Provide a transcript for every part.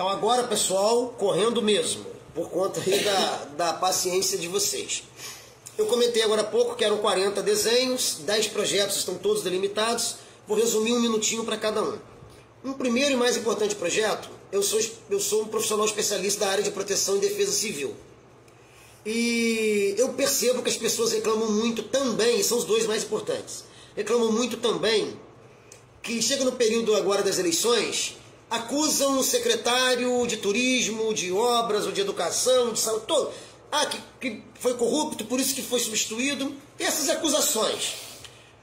Então agora, pessoal, correndo mesmo, por conta aí da paciência de vocês. Eu comentei agora há pouco que eram 40 desenhos, 10 projetos estão todos delimitados. Vou resumir um minutinho para cada um. Um primeiro e mais importante projeto, eu sou um profissional especialista da área de proteção e defesa civil. E eu percebo que as pessoas reclamam muito também, e são os dois mais importantes, reclamam muito também que chega no período agora das eleições, acusam o secretário de turismo, de obras ou de educação, de saúde, todo, que foi corrupto, por isso que foi substituído. Essas acusações,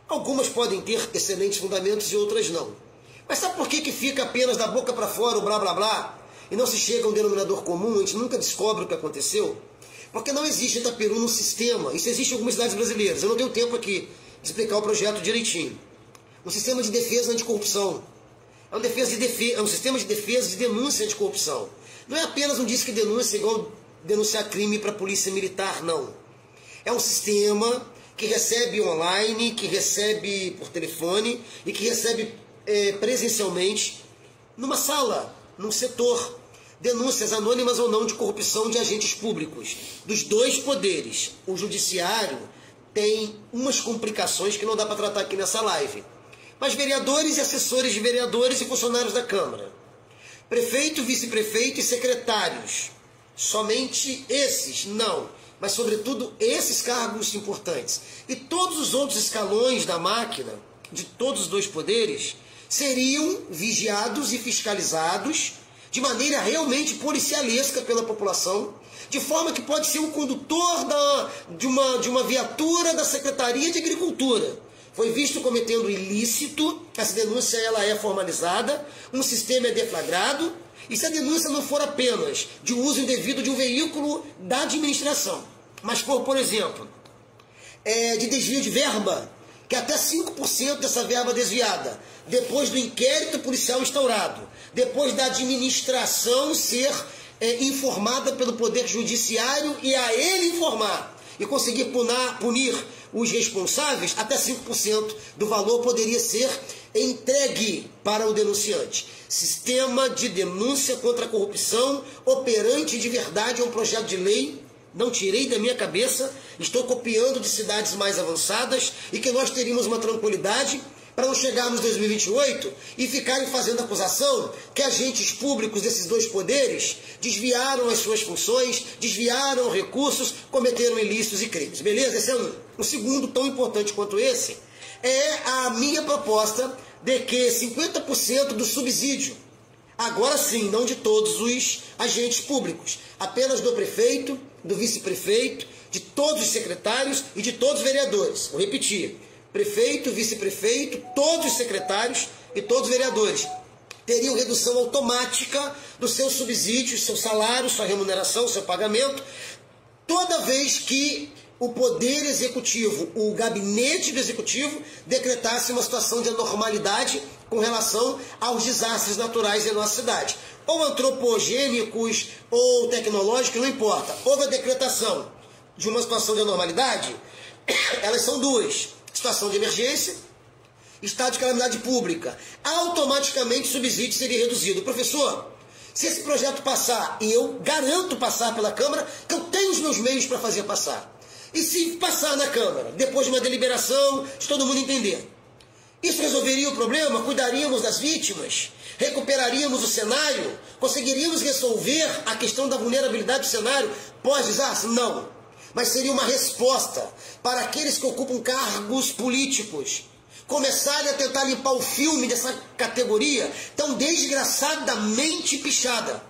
algumas podem ter excelentes fundamentos e outras não. Mas sabe por que fica apenas da boca para fora o blá blá blá e não se chega a um denominador comum, a gente nunca descobre o que aconteceu? Porque não existe Itaperu no sistema. Isso existe em algumas cidades brasileiras. Eu não tenho tempo aqui de explicar o projeto direitinho. Um sistema de defesa anticorrupção. É um sistema de defesa de denúncia anticorrupção. Não é apenas um disque de denúncia igual denunciar crime para a polícia militar, não. É um sistema que recebe online, que recebe por telefone e que recebe presencialmente numa sala, num setor. Denúncias anônimas ou não de corrupção de agentes públicos, dos dois poderes. O judiciário tem umas complicações que não dá para tratar aqui nessa live. Mas vereadores e assessores de vereadores e funcionários da Câmara, prefeito, vice-prefeito e secretários, somente esses, não, mas sobretudo esses cargos importantes. E todos os outros escalões da máquina, de todos os dois poderes, seriam vigiados e fiscalizados de maneira realmente policialesca pela população, de forma que pode ser o condutor de uma viatura da Secretaria de Agricultura. Foi visto cometendo ilícito, essa denúncia ela é formalizada, um sistema é deflagrado, e se a denúncia não for apenas de uso indevido de um veículo da administração, mas for, por exemplo, de desvio de verba, que até 5% dessa verba desviada, depois do inquérito policial instaurado, depois da administração ser informada pelo Poder Judiciário e a ele informar, e conseguir punir os responsáveis, até 5% do valor poderia ser entregue para o denunciante. Sistema de denúncia contra a corrupção operante de verdade é um projeto de lei, não tirei da minha cabeça, estou copiando de cidades mais avançadas e que nós teríamos uma tranquilidade para não chegarmos em 2028 e ficarem fazendo acusação que agentes públicos desses dois poderes desviaram as suas funções, desviaram recursos, cometeram ilícitos e crimes. Beleza? Esse é um. O segundo, tão importante quanto esse, é a minha proposta de que 50% do subsídio, agora sim, não de todos os agentes públicos, apenas do prefeito, do vice-prefeito, de todos os secretários e de todos os vereadores. Vou repetir. Prefeito, vice-prefeito, todos os secretários e todos os vereadores teriam redução automática do seu subsídio, seu salário, sua remuneração, seu pagamento, toda vez que o Poder Executivo, o gabinete do Executivo, decretasse uma situação de anormalidade com relação aos desastres naturais em nossa cidade. Ou antropogênicos ou tecnológicos, não importa. Houve a decretação de uma situação de anormalidade, elas são duas. Situação de emergência, estado de calamidade pública, automaticamente o subsídio seria reduzido. Professor, se esse projeto passar, e eu garanto passar pela Câmara, que eu tenho os meus meios para fazer passar, e se passar na Câmara, depois de uma deliberação, de todo mundo entender, isso resolveria o problema? Cuidaríamos das vítimas? Recuperaríamos o cenário? Conseguiríamos resolver a questão da vulnerabilidade do cenário pós-desastre? Não. Mas seria uma resposta para aqueles que ocupam cargos políticos começarem a tentar limpar o filme dessa categoria tão desgraçadamente pichada.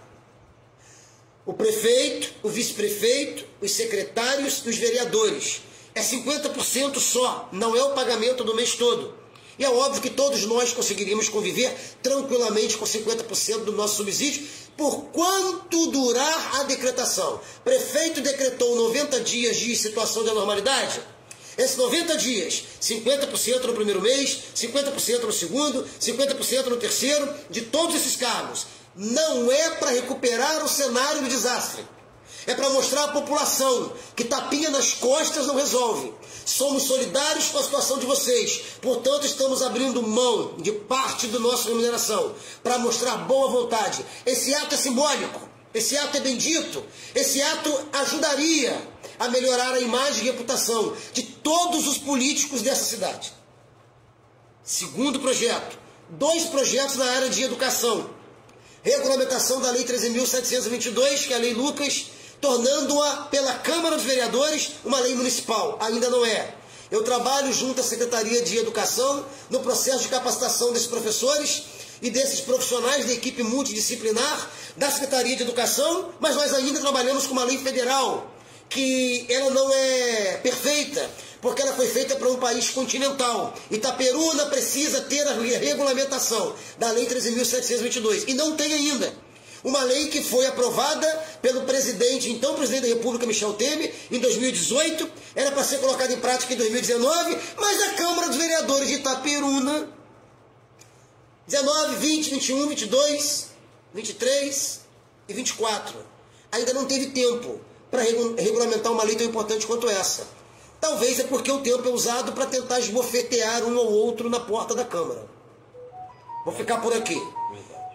O prefeito, o vice-prefeito, os secretários e os vereadores. É 50% só, não é o pagamento do mês todo. E é óbvio que todos nós conseguiríamos conviver tranquilamente com 50% do nosso subsídio, por quanto durar a decretação. Prefeito decretou 90 dias de situação de anormalidade. Esses 90 dias, 50% no primeiro mês, 50% no segundo, 50% no terceiro, de todos esses cargos. Não é para recuperar o cenário do desastre. É para mostrar à população que tapinha nas costas não resolve. Somos solidários com a situação de vocês. Portanto, estamos abrindo mão de parte da nossa remuneração para mostrar boa vontade. Esse ato é simbólico. Esse ato é bendito. Esse ato ajudaria a melhorar a imagem e reputação de todos os políticos dessa cidade. Segundo projeto. 2 projetos na área de educação. Regulamentação da Lei 13.722, que é a Lei Lucas, tornando-a pela Câmara dos Vereadores uma lei municipal. Ainda não é. Eu trabalho junto à Secretaria de Educação no processo de capacitação desses professores e desses profissionais da equipe multidisciplinar da Secretaria de Educação, mas nós ainda trabalhamos com uma lei federal, que ela não é perfeita, porque ela foi feita para um país continental. Itaperuna precisa ter a regulamentação da Lei 13.722, e não tem ainda. Uma lei que foi aprovada pelo presidente, então presidente da República, Michel Temer, em 2018, era para ser colocada em prática em 2019, mas a Câmara dos Vereadores de Itaperuna, 19, 20, 21, 22, 23 e 24, ainda não teve tempo para regulamentar uma lei tão importante quanto essa. Talvez é porque o tempo é usado para tentar esbofetear um ou outro na porta da Câmara. Vou ficar por aqui.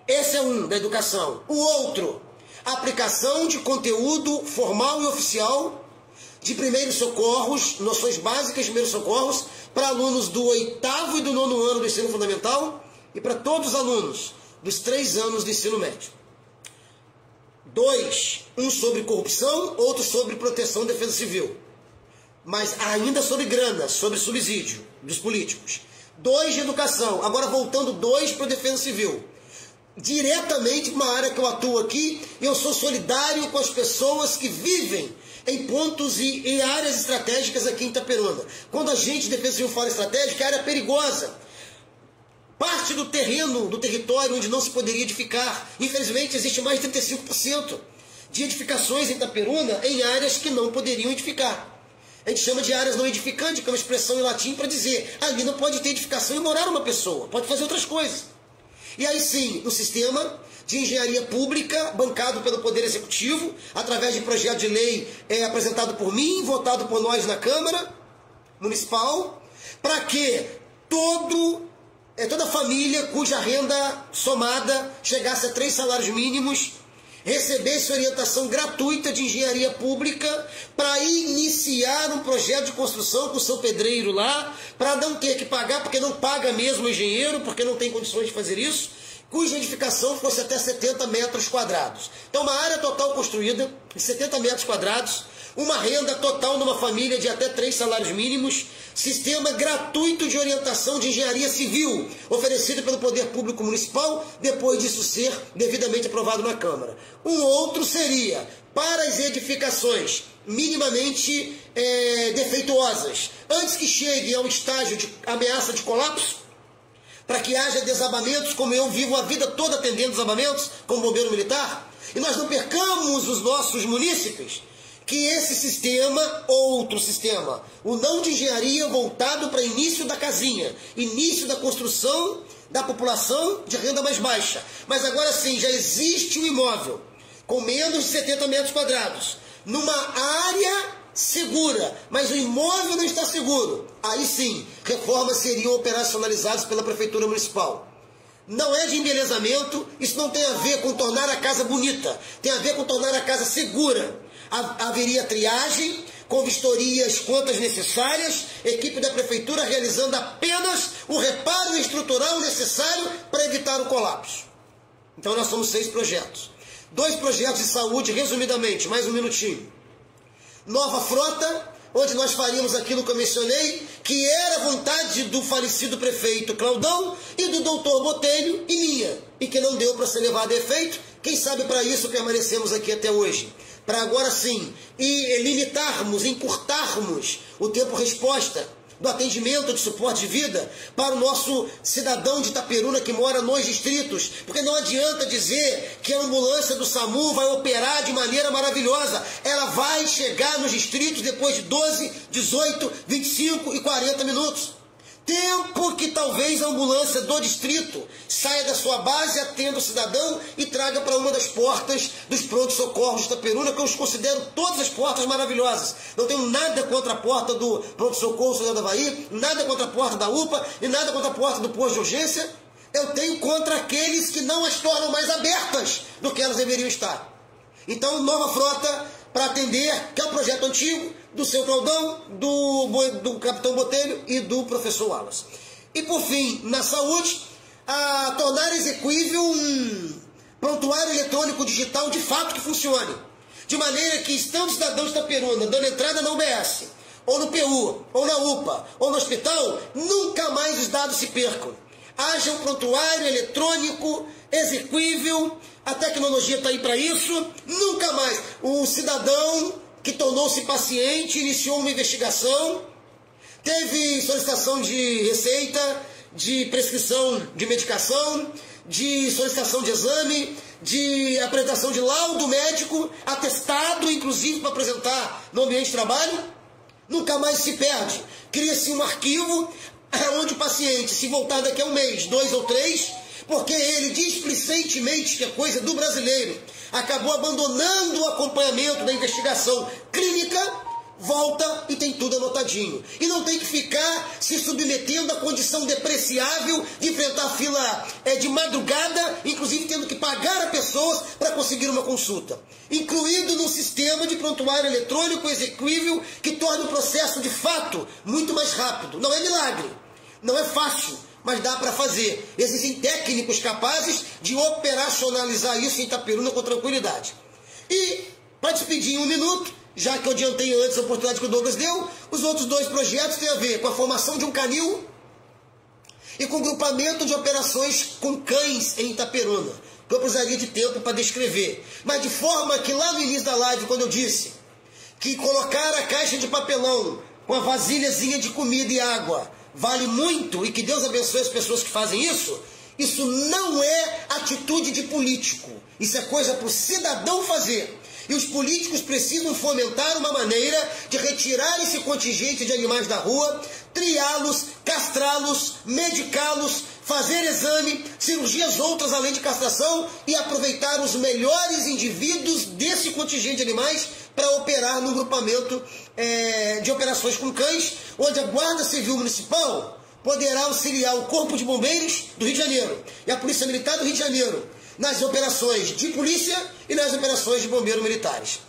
Esse é um da educação. O outro, aplicação de conteúdo formal e oficial de primeiros socorros, noções básicas de primeiros socorros, para alunos do 8º e do 9º ano do ensino fundamental e para todos os alunos dos 3 anos do ensino médio. 2, um sobre corrupção, outro sobre proteção e defesa civil. Mas ainda sobre grana, sobre subsídio dos políticos. 2 de educação, agora voltando 2 para a defesa civil. Diretamente uma área que eu atuo aqui, eu sou solidário com as pessoas que vivem em pontos e em áreas estratégicas aqui em Itaperuna. Quando a gente de defesa civil fala estratégica, é área perigosa. Parte do terreno, do território onde não se poderia edificar. Infelizmente, existe mais de 35% de edificações em Itaperuna em áreas que não poderiam edificar. A gente chama de áreas não edificantes, que é uma expressão em latim para dizer, ali não pode ter edificação e morar uma pessoa, pode fazer outras coisas. E aí sim, o sistema de engenharia pública, bancado pelo Poder Executivo, através de projeto de lei apresentado por mim, votado por nós na Câmara Municipal, para que toda família cuja renda somada chegasse a 3 salários mínimos recebesse orientação gratuita de engenharia pública para iniciar um projeto de construção com o seu pedreiro lá, para não ter que pagar, porque não paga mesmo o engenheiro, porque não tem condições de fazer isso, cuja edificação fosse até 70 metros quadrados. Então, uma área total construída de 70 metros quadrados, uma renda total numa família de até 3 salários mínimos, sistema gratuito de orientação de engenharia civil, oferecido pelo Poder Público Municipal, depois disso ser devidamente aprovado na Câmara. Um outro seria, para as edificações minimamente defeituosas, antes que chegue ao estágio de ameaça de colapso, para que haja desabamentos, como eu vivo a vida toda atendendo desabamentos, como bombeiro militar, e nós não percamos os nossos munícipes, que esse sistema, outro sistema, o não de engenharia voltado para início da casinha, início da construção da população de renda mais baixa. Mas agora sim, já existe um imóvel com menos de 70 metros quadrados, numa área segura, mas o imóvel não está seguro. Aí sim, reformas seriam operacionalizadas pela Prefeitura Municipal. Não é de embelezamento, isso não tem a ver com tornar a casa bonita, tem a ver com tornar a casa segura. Haveria triagem, com vistorias quantas necessárias, equipe da Prefeitura realizando apenas o reparo estrutural necessário para evitar o colapso. Então nós somos 6 projetos. 2 projetos de saúde, resumidamente, mais um minutinho. Nova frota, onde nós faríamos aquilo que eu mencionei, que era a vontade do falecido prefeito Claudão e do doutor Botelho e minha, e que não deu para ser levado a efeito. Quem sabe para isso permanecemos aqui até hoje. Para agora sim, e limitarmos, encurtarmos o tempo-resposta do atendimento de suporte de vida para o nosso cidadão de Itaperuna que mora nos distritos, porque não adianta dizer que a ambulância do SAMU vai operar de maneira maravilhosa, ela vai chegar nos distritos depois de 12, 18, 25 e 40 minutos. Tempo que talvez a ambulância do distrito saia da sua base, atenda o cidadão e traga para uma das portas dos pronto-socorros de Itaperuna, que eu os considero todas as portas maravilhosas. Não tenho nada contra a porta do pronto-socorro São João do Havaí, nada contra a porta da UPA e nada contra a porta do posto de urgência. Eu tenho contra aqueles que não as tornam mais abertas do que elas deveriam estar. Então, nova frota para atender, que é o projeto antigo do seu Claudão, do Capitão Botelho e do professor Wallace. E por fim, na saúde, a tornar execuível um prontuário eletrônico digital de fato que funcione. De maneira que, estando o cidadão de Itaperuna dando entrada na UBS, ou no PU, ou na UPA, ou no hospital, nunca mais os dados se percam. Haja um prontuário eletrônico execuível, a tecnologia está aí para isso, nunca mais. O cidadão que tornou-se paciente iniciou uma investigação, teve solicitação de receita, de prescrição de medicação, de solicitação de exame, de apresentação de laudo médico, atestado, inclusive, para apresentar no ambiente de trabalho, nunca mais se perde. Cria-se um arquivo onde o paciente, se voltar daqui a um mês, 2 ou 3, porque ele displicentemente, que é coisa do brasileiro, acabou abandonando o acompanhamento da investigação clínica, volta e tem tudo anotadinho. E não tem que ficar se submetendo à condição depreciável de enfrentar fila de madrugada, inclusive tendo que pagar a pessoas para conseguir uma consulta. Incluído num sistema de prontuário eletrônico execuível que torne o processo de fato muito mais rápido. Não é milagre, não é fácil, mas dá para fazer. Existem técnicos capazes de operacionalizar isso em Itaperuna com tranquilidade. E, para despedir em 1 minuto, já que eu adiantei antes a oportunidade que o Douglas deu, os outros 2 projetos têm a ver com a formação de um canil e com o grupamento de operações com cães em Itaperuna, que eu precisaria de tempo para descrever. Mas de forma que lá no início da live, quando eu disse que colocar a caixa de papelão com a vasilhazinha de comida e água vale muito, e que Deus abençoe as pessoas que fazem isso, isso não é atitude de político, isso é coisa para o cidadão fazer. E os políticos precisam fomentar uma maneira de retirar esse contingente de animais da rua, triá-los, castrá-los, medicá-los, fazer exame, cirurgias outras além de castração e aproveitar os melhores indivíduos desse contingente de animais para operar no grupamento de operações com cães, onde a Guarda Civil Municipal poderá auxiliar o Corpo de Bombeiros do Rio de Janeiro e a Polícia Militar do Rio de Janeiro nas operações de polícia e nas operações de bombeiros militares.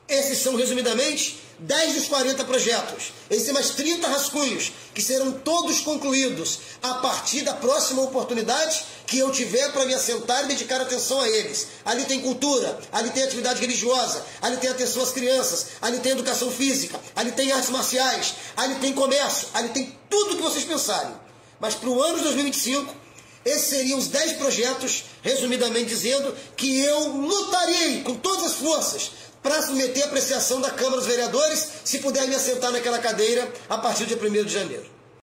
Esses são, resumidamente, 10 dos 40 projetos. Existem mais 30 rascunhos, que serão todos concluídos a partir da próxima oportunidade que eu tiver para me assentar e dedicar atenção a eles. Ali tem cultura, ali tem atividade religiosa, ali tem atenção às crianças, ali tem educação física, ali tem artes marciais, ali tem comércio, ali tem tudo que vocês pensarem. Mas para o ano de 2025, esses seriam os 10 projetos, resumidamente dizendo, que eu lutarei com todas as forças para submeter a apreciação da Câmara dos Vereadores, se puder me assentar naquela cadeira a partir do dia 1º de janeiro.